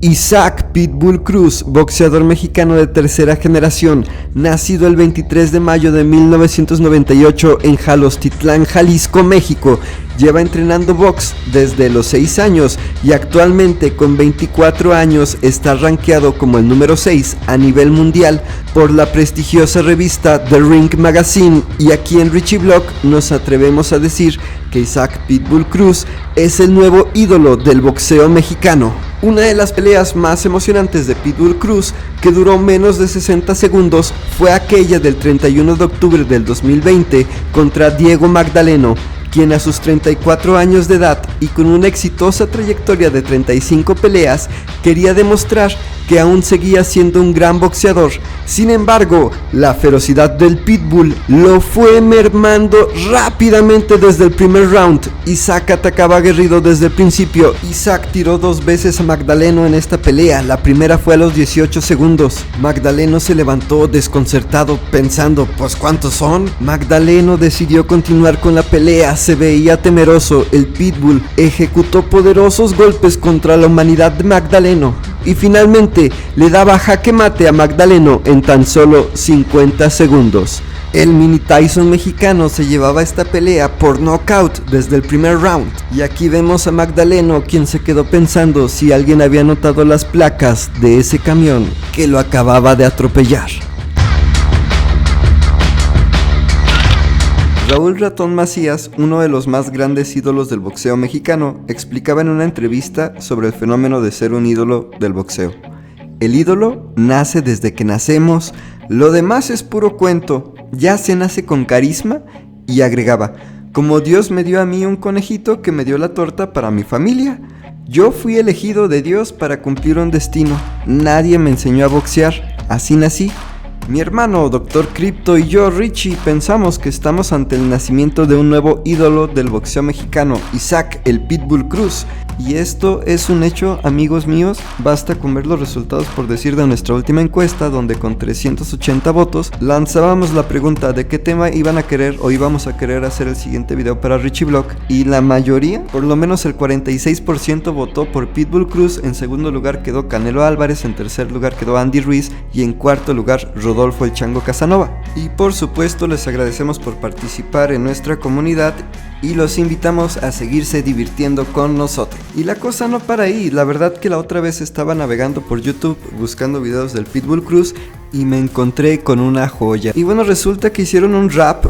Isaac Pitbull Cruz, boxeador mexicano de tercera generación, nacido el 23 de mayo de 1998 en Jalostitlán, Jalisco, México, lleva entrenando box desde los 6 años y actualmente con 24 años está rankeado como el número 6 a nivel mundial por la prestigiosa revista The Ring Magazine, y aquí en Richie Blog nos atrevemos a decir que Isaac Pitbull Cruz es el nuevo ídolo del boxeo mexicano. Una de las peleas más emocionantes de Pitbull Cruz, que duró menos de 60 segundos, fue aquella del 31 de octubre del 2020 contra Diego Magdaleno, quien a sus 34 años de edad y con una exitosa trayectoria de 35 peleas, quería demostrar que aún seguía siendo un gran boxeador. Sin embargo, la ferocidad del Pitbull lo fue mermando rápidamente desde el primer round. Isaac atacaba aguerrido desde el principio. Isaac tiró 2 veces a Magdaleno en esta pelea. La primera fue a los 18 segundos. Magdaleno se levantó desconcertado pensando, pues ¿cuántos son? Magdaleno decidió continuar con la pelea. Se veía temeroso. El Pitbull ejecutó poderosos golpes contra la humanidad de Magdaleno y finalmente le daba jaque mate a Magdaleno en tan solo 50 segundos. El mini Tyson mexicano se llevaba esta pelea por knockout desde el primer round, y aquí vemos a Magdaleno, quien se quedó pensando si alguien había notado las placas de ese camión que lo acababa de atropellar. Raúl Ratón Macías, uno de los más grandes ídolos del boxeo mexicano, explicaba en una entrevista sobre el fenómeno de ser un ídolo del boxeo. El ídolo nace desde que nacemos, lo demás es puro cuento, ya se nace con carisma, y agregaba, como Dios me dio a mí un conejito que me dio la torta para mi familia, yo fui elegido de Dios para cumplir un destino, nadie me enseñó a boxear, así nací. Mi hermano Dr. Crypto y yo, Richie, pensamos que estamos ante el nacimiento de un nuevo ídolo del boxeo mexicano, Isaac el Pitbull Cruz. Y esto es un hecho, amigos míos, basta con ver los resultados por decir de nuestra última encuesta, donde con 380 votos lanzábamos la pregunta de qué tema iban a querer o íbamos a querer hacer el siguiente video para Richie Blog, y la mayoría, por lo menos el 46%, votó por Pitbull Cruz. En segundo lugar quedó Canelo Álvarez, en tercer lugar quedó Andy Ruiz y en cuarto lugar Rodolfo el Chango Casanova. Y por supuesto les agradecemos por participar en nuestra comunidad y los invitamos a seguirse divirtiendo con nosotros. Y la cosa no para ahí, la verdad que la otra vez estaba navegando por YouTube buscando videos del Pitbull Cruz y me encontré con una joya. Y bueno, resulta que hicieron un rap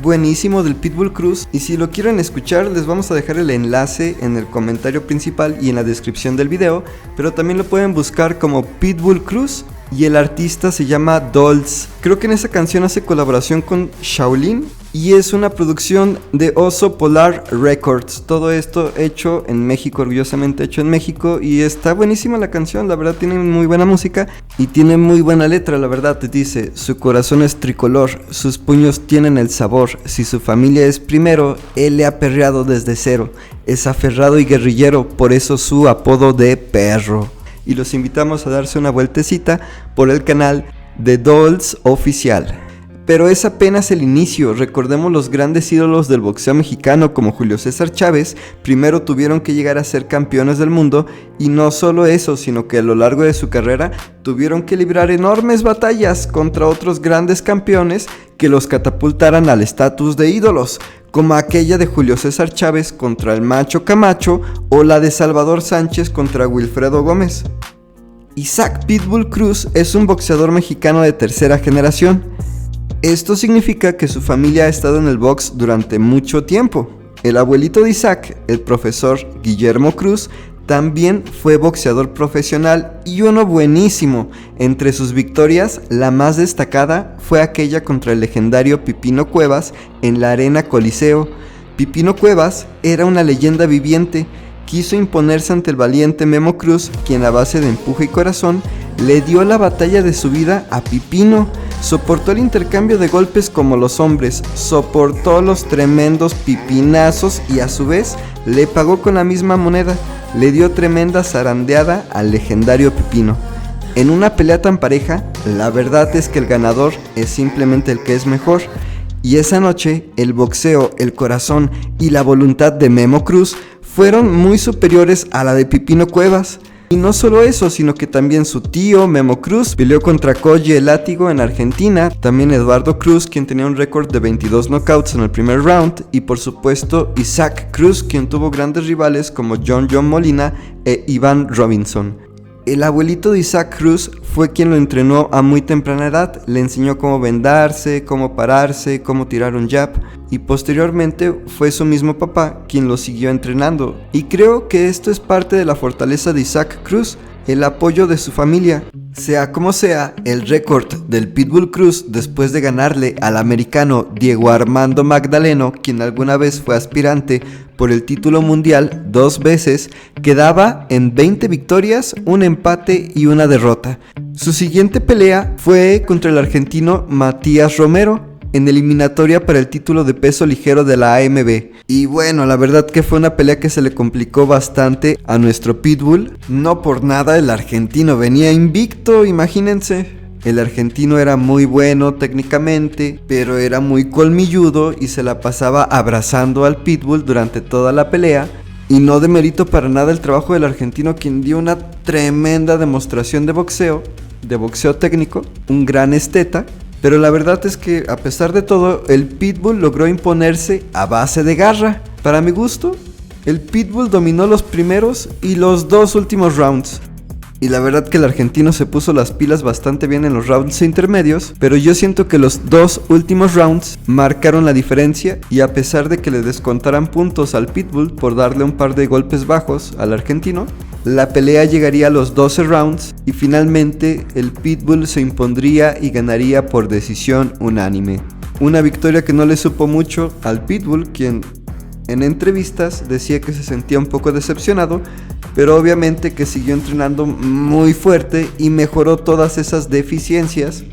buenísimo del Pitbull Cruz, y si lo quieren escuchar les vamos a dejar el enlace en el comentario principal y en la descripción del video, pero también lo pueden buscar como Pitbull Cruz y el artista se llama Dolls. Creo que en esa canción hace colaboración con Shaolin y es una producción de Oso Polar Records. Todo esto hecho en México, orgullosamente hecho en México, y está buenísima la canción, la verdad tiene muy buena música y tiene muy buena letra, la verdad. Te dice, su corazón es tricolor, sus puños tienen el sabor, si su familia es primero, él le ha perreado desde cero, es aferrado y guerrillero, por eso su apodo de perro. Y los invitamos a darse una vueltecita por el canal de Dolls Oficial. Pero es apenas el inicio. Recordemos los grandes ídolos del boxeo mexicano como Julio César Chávez. Primero tuvieron que llegar a ser campeones del mundo, y no solo eso, sino que a lo largo de su carrera tuvieron que librar enormes batallas contra otros grandes campeones que los catapultaran al estatus de ídolos, como aquella de Julio César Chávez contra el Macho Camacho o la de Salvador Sánchez contra Wilfredo Gómez. Isaac Pitbull Cruz es un boxeador mexicano de tercera generación. Esto significa que su familia ha estado en el box durante mucho tiempo. El abuelito de Isaac, el profesor Guillermo Cruz, también fue boxeador profesional y uno buenísimo. Entre sus victorias, la más destacada fue aquella contra el legendario Pipino Cuevas en la Arena Coliseo. Pipino Cuevas era una leyenda viviente. Quiso imponerse ante el valiente Memo Cruz, quien a base de empuje y corazón le dio la batalla de su vida a Pipino. Soportó el intercambio de golpes como los hombres, soportó los tremendos pipinazos y a su vez le pagó con la misma moneda. Le dio tremenda zarandeada al legendario Pipino. En una pelea tan pareja, la verdad es que el ganador es simplemente el que es mejor. Y esa noche, el boxeo, el corazón y la voluntad de Memo Cruz fueron muy superiores a la de Pipino Cuevas. Y no solo eso, sino que también su tío Memo Cruz peleó contra Koji el Látigo en Argentina, también Eduardo Cruz, quien tenía un récord de 22 knockouts en el primer round, y por supuesto Isaac Cruz, quien tuvo grandes rivales como John Molina e Ivan Robinson. El abuelito de Isaac Cruz fue quien lo entrenó a muy temprana edad, le enseñó cómo vendarse, cómo pararse, cómo tirar un jab, y posteriormente fue su mismo papá quien lo siguió entrenando. Y creo que esto es parte de la fortaleza de Isaac Cruz, el apoyo de su familia. Sea como sea, el récord del Pitbull Cruz, después de ganarle al americano Diego Armando Magdaleno, quien alguna vez fue aspirante por el título mundial 2 veces, quedaba en 20 victorias, un empate y una derrota. Su siguiente pelea fue contra el argentino Matías Romero, en eliminatoria para el título de peso ligero de la AMB. Y bueno, la verdad que fue una pelea que se le complicó bastante a nuestro Pitbull. No por nada el argentino venía invicto, imagínense. El argentino era muy bueno técnicamente, pero era muy colmilludo y se la pasaba abrazando al Pitbull durante toda la pelea. Y no demerito para nada el trabajo del argentino, quien dio una tremenda demostración de boxeo técnico, un gran esteta. Pero la verdad es que a pesar de todo, el Pitbull logró imponerse a base de garra. Para mi gusto, el Pitbull dominó los primeros y los 2 últimos rounds. Y la verdad que el argentino se puso las pilas bastante bien en los rounds intermedios, pero yo siento que los 2 últimos rounds marcaron la diferencia, y a pesar de que le descontaran puntos al Pitbull por darle un par de golpes bajos al argentino, la pelea llegaría a los 12 rounds y finalmente el Pitbull se impondría y ganaría por decisión unánime. Una victoria que no le supo mucho al Pitbull, quien en entrevistas decía que se sentía un poco decepcionado, pero obviamente que siguió entrenando muy fuerte y mejoró todas esas deficiencias.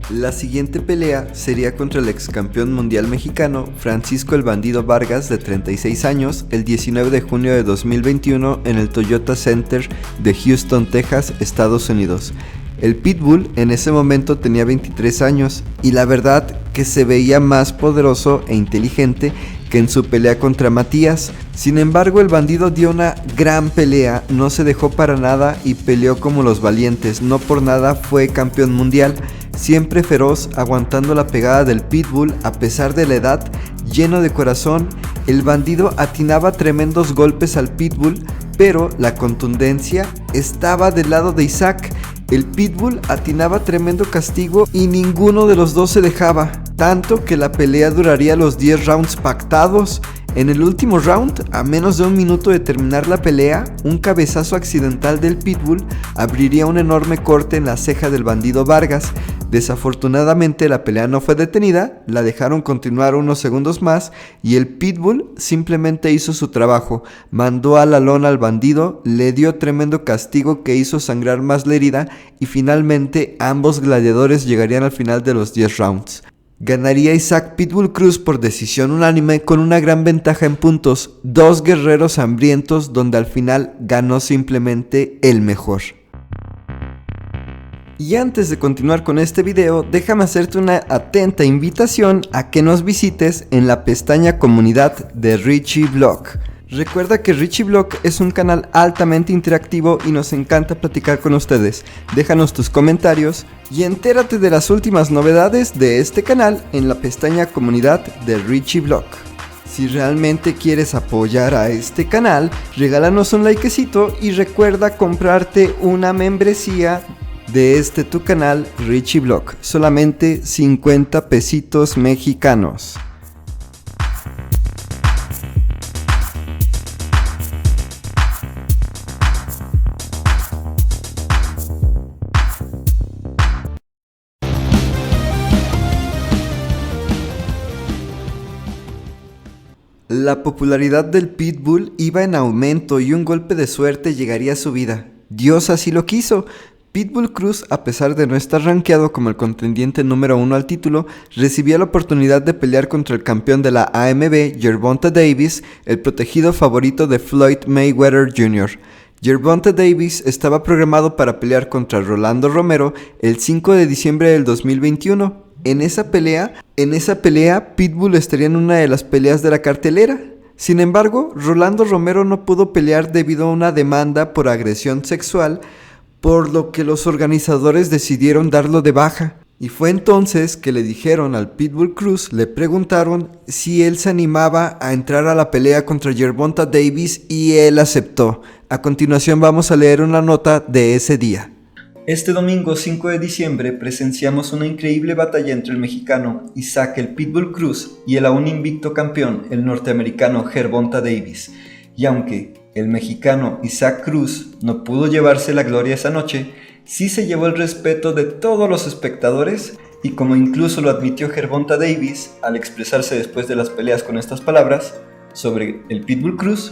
La siguiente pelea sería contra el ex campeón mundial mexicano Francisco el Bandido Vargas, de 36 años, el 19 de junio de 2021 en el Toyota Center de Houston, Texas, Estados Unidos. El Pitbull en ese momento tenía 23 años y la verdad que se veía más poderoso e inteligente que en su pelea contra Matías. Sin embargo, el bandido dio una gran pelea, no se dejó para nada y peleó como los valientes. No por nada fue campeón mundial, siempre feroz, aguantando la pegada del Pitbull a pesar de la edad, lleno de corazón. El bandido atinaba tremendos golpes al Pitbull, pero la contundencia estaba del lado de Isaac. El Pitbull atinaba tremendo castigo y ninguno de los dos se dejaba, tanto que la pelea duraría los 10 rounds pactados. En el último round, a menos de un minuto de terminar la pelea, un cabezazo accidental del Pitbull abriría un enorme corte en la ceja del bandido Vargas. Desafortunadamente la pelea no fue detenida, la dejaron continuar unos segundos más y el Pitbull simplemente hizo su trabajo, mandó a la lona al bandido, le dio tremendo castigo que hizo sangrar más la herida y finalmente ambos gladiadores llegarían al final de los 10 rounds. Ganaría Isaac Pitbull Cruz por decisión unánime con una gran ventaja en puntos, 2 guerreros hambrientos donde al final ganó simplemente el mejor. Y antes de continuar con este video, déjame hacerte una atenta invitación a que nos visites en la pestaña comunidad de Richie Vlog. Recuerda que Richie Vlog es un canal altamente interactivo y nos encanta platicar con ustedes. Déjanos tus comentarios y entérate de las últimas novedades de este canal en la pestaña comunidad de Richie Vlog. Si realmente quieres apoyar a este canal, regálanos un likecito y recuerda comprarte una membresía de tu canal Richie Vlog, solamente 50 pesitos mexicanos. La popularidad del Pitbull iba en aumento y un golpe de suerte llegaría a su vida. Dios así lo quiso. Pitbull Cruz, a pesar de no estar rankeado como el contendiente número 1 al título, recibía la oportunidad de pelear contra el campeón de la AMB, Gervonta Davis, el protegido favorito de Floyd Mayweather Jr. Gervonta Davis estaba programado para pelear contra Rolando Romero el 5 de diciembre del 2021. En esa pelea, Pitbull estaría en una de las peleas de la cartelera. Sin embargo, Rolando Romero no pudo pelear debido a una demanda por agresión sexual, por lo que los organizadores decidieron darlo de baja. Y fue entonces que le dijeron al Pitbull Cruz, le preguntaron si él se animaba a entrar a la pelea contra Gervonta Davis y él aceptó. A continuación vamos a leer una nota de ese día. Este domingo 5 de diciembre presenciamos una increíble batalla entre el mexicano Isaac el Pitbull Cruz y el aún invicto campeón, el norteamericano Gervonta Davis. Y aunque el mexicano Isaac Cruz no pudo llevarse la gloria esa noche, sí se llevó el respeto de todos los espectadores, y como incluso lo admitió Gervonta Davis al expresarse después de las peleas con estas palabras sobre el Pitbull Cruz: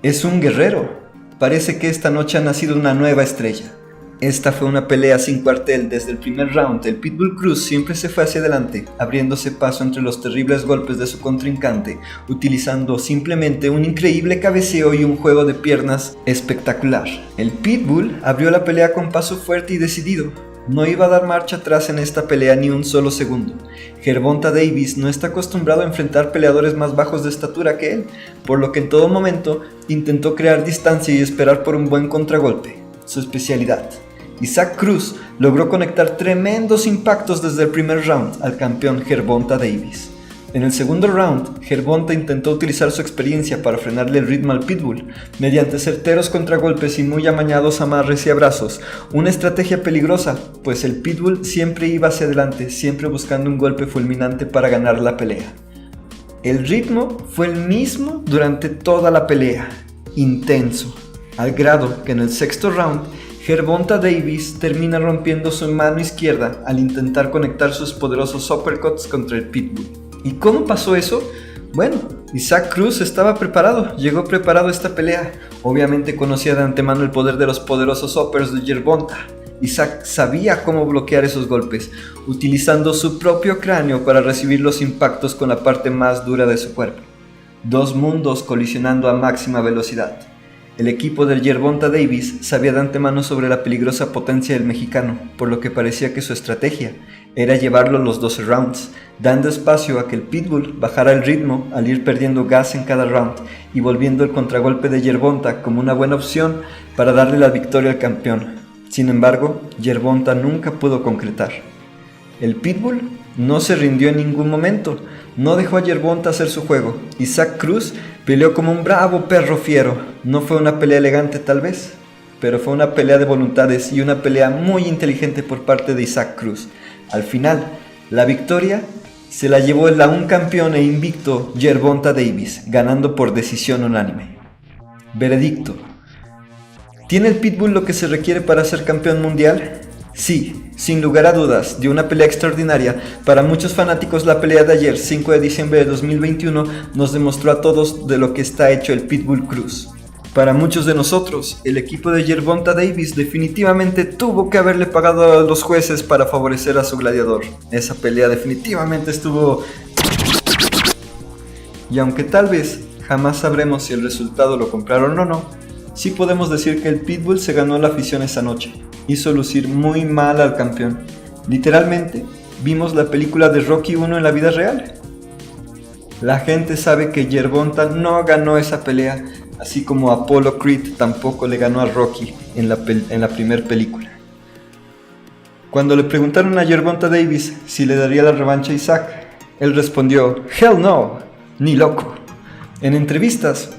es un guerrero, parece que esta noche ha nacido una nueva estrella. Esta fue una pelea sin cuartel. Desde el primer round, el Pitbull Cruz siempre se fue hacia adelante, abriéndose paso entre los terribles golpes de su contrincante, utilizando simplemente un increíble cabeceo y un juego de piernas espectacular. El Pitbull abrió la pelea con paso fuerte y decidido. No iba a dar marcha atrás en esta pelea ni un solo segundo. Gervonta Davis no está acostumbrado a enfrentar peleadores más bajos de estatura que él, por lo que en todo momento intentó crear distancia y esperar por un buen contragolpe, su especialidad. Isaac Cruz logró conectar tremendos impactos desde el primer round al campeón Gervonta Davis. En el segundo round, Gervonta intentó utilizar su experiencia para frenarle el ritmo al Pitbull, mediante certeros contragolpes y muy amañados amarres y abrazos, una estrategia peligrosa, pues el Pitbull siempre iba hacia adelante, siempre buscando un golpe fulminante para ganar la pelea. El ritmo fue el mismo durante toda la pelea, intenso, al grado que en el sexto round, Gervonta Davis termina rompiendo su mano izquierda al intentar conectar sus poderosos uppercuts contra el Pitbull. ¿Y cómo pasó eso? Bueno, Isaac Cruz estaba preparado, llegó preparado a esta pelea. Obviamente conocía de antemano el poder de los poderosos uppers de Gervonta. Isaac sabía cómo bloquear esos golpes, utilizando su propio cráneo para recibir los impactos con la parte más dura de su cuerpo. Dos mundos colisionando a máxima velocidad. El equipo de Gervonta Davis sabía de antemano sobre la peligrosa potencia del mexicano, por lo que parecía que su estrategia era llevarlo los 12 rounds, dando espacio a que el Pitbull bajara el ritmo al ir perdiendo gas en cada round y volviendo el contragolpe de Gervonta como una buena opción para darle la victoria al campeón. Sin embargo, Gervonta nunca pudo concretar. El Pitbull no se rindió en ningún momento, no dejó a Gervonta hacer su juego. Isaac Cruz peleó como un bravo perro fiero. No fue una pelea elegante tal vez, pero fue una pelea de voluntades y una pelea muy inteligente por parte de Isaac Cruz. Al final, la victoria se la llevó el aún campeón e invicto Gervonta Davis, ganando por decisión unánime. Veredicto: ¿tiene el Pitbull lo que se requiere para ser campeón mundial? Sí, sin lugar a dudas, dio una pelea extraordinaria. Para muchos fanáticos, la pelea de ayer, 5 de diciembre de 2021, nos demostró a todos de lo que está hecho el Pitbull Cruz. Para muchos de nosotros, el equipo de Gervonta Davis definitivamente tuvo que haberle pagado a los jueces para favorecer a su gladiador. Esa pelea definitivamente estuvo... Y aunque tal vez jamás sabremos si el resultado lo compraron o no, sí podemos decir que el Pitbull se ganó la afición esa noche. Hizo lucir muy mal al campeón. Literalmente, vimos la película de Rocky 1 en la vida real. La gente sabe que Gervonta no ganó esa pelea, así como Apollo Creed tampoco le ganó a Rocky en la primera película. Cuando le preguntaron a Gervonta Davis si le daría la revancha a Isaac, él respondió: "Hell no, ni loco". En entrevistas,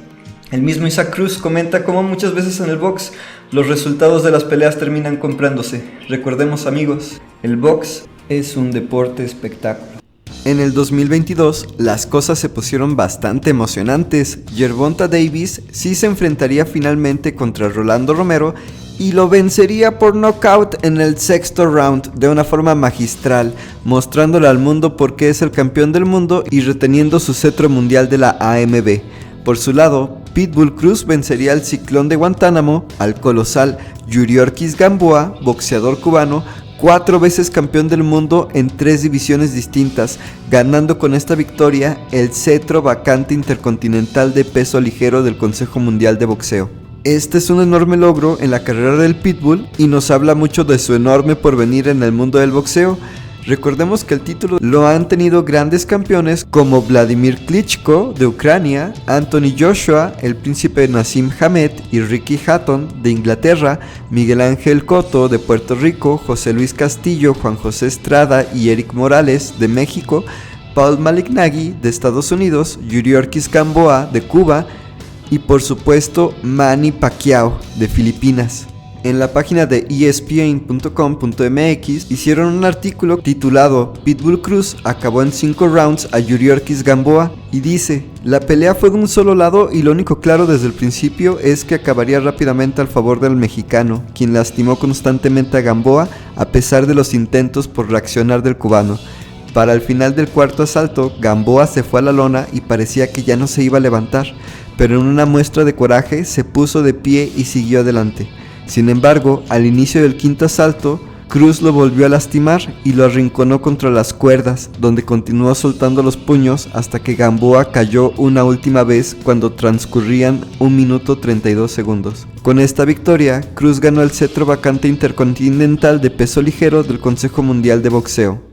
el mismo Isaac Cruz comenta cómo muchas veces en el box los resultados de las peleas terminan comprándose. Recordemos, amigos, el box es un deporte espectáculo. En el 2022, las cosas se pusieron bastante emocionantes. Gervonta Davis sí se enfrentaría finalmente contra Rolando Romero y lo vencería por nocaut en el sexto round de una forma magistral, mostrándole al mundo por qué es el campeón del mundo y reteniendo su cetro mundial de la AMB. Por su lado, Pitbull Cruz vencería al Ciclón de Guantánamo, al colosal Yuriorkis Gamboa, boxeador cubano, 4 veces campeón del mundo en 3 divisiones distintas, ganando con esta victoria el cetro vacante intercontinental de peso ligero del Consejo Mundial de Boxeo. Este es un enorme logro en la carrera del Pitbull y nos habla mucho de su enorme porvenir en el mundo del boxeo. Recordemos que el título lo han tenido grandes campeones como Vladimir Klitschko de Ucrania, Anthony Joshua, el príncipe Nassim Hamed y Ricky Hatton de Inglaterra, Miguel Ángel Cotto de Puerto Rico, José Luis Castillo, Juan José Estrada y Eric Morales de México, Paul Malignaggi de Estados Unidos, Yuriorkis Gamboa de Cuba y por supuesto Manny Pacquiao de Filipinas. En la página de ESPN.com.mx hicieron un artículo titulado Pitbull Cruz acabó en 5 rounds a Yuriorkis Gamboa y dice: la pelea fue de un solo lado y lo único claro desde el principio es que acabaría rápidamente al favor del mexicano, quien lastimó constantemente a Gamboa a pesar de los intentos por reaccionar del cubano. Para el final del cuarto asalto, Gamboa se fue a la lona y parecía que ya no se iba a levantar, pero en una muestra de coraje se puso de pie y siguió adelante. Sin embargo, al inicio del quinto asalto, Cruz lo volvió a lastimar y lo arrinconó contra las cuerdas, donde continuó soltando los puños hasta que Gamboa cayó una última vez cuando transcurrían 1 minuto 32 segundos. Con esta victoria, Cruz ganó el cetro vacante intercontinental de peso ligero del Consejo Mundial de Boxeo.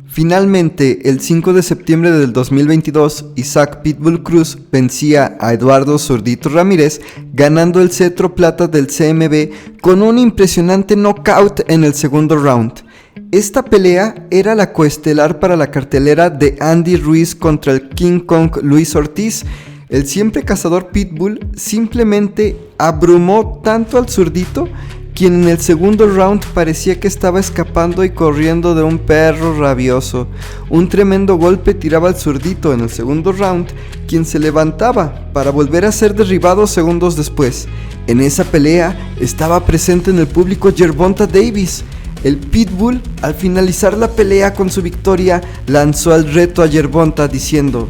Finalmente, el 5 de septiembre del 2022, Isaac Pitbull Cruz vencía a Eduardo Zurdito Ramírez, ganando el cetro plata del CMB con un impresionante knockout en el segundo round. Esta pelea era la coestelar para la cartelera de Andy Ruiz contra el King Kong Luis Ortiz. El siempre cazador Pitbull simplemente abrumó tanto al Zurdito, quien en el segundo round parecía que estaba escapando y corriendo de un perro rabioso. Un tremendo golpe tiraba al Zurdito en el segundo round, quien se levantaba para volver a ser derribado segundos después. En esa pelea estaba presente en el público Gervonta Davis. El Pitbull, al finalizar la pelea con su victoria, lanzó el reto a Gervonta diciendo: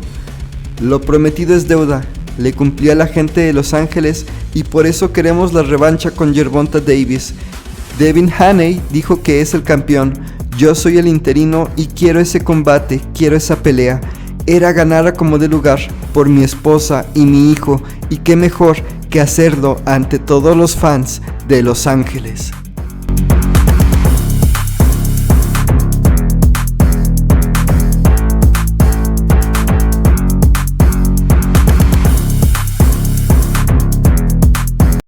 lo prometido es deuda. Le cumplí a la gente de Los Ángeles y por eso queremos la revancha con Gervonta Davis. Devin Haney dijo que es el campeón. Yo soy el interino y quiero ese combate, quiero esa pelea. Era ganar a como de lugar, por mi esposa y mi hijo, y qué mejor que hacerlo ante todos los fans de Los Ángeles.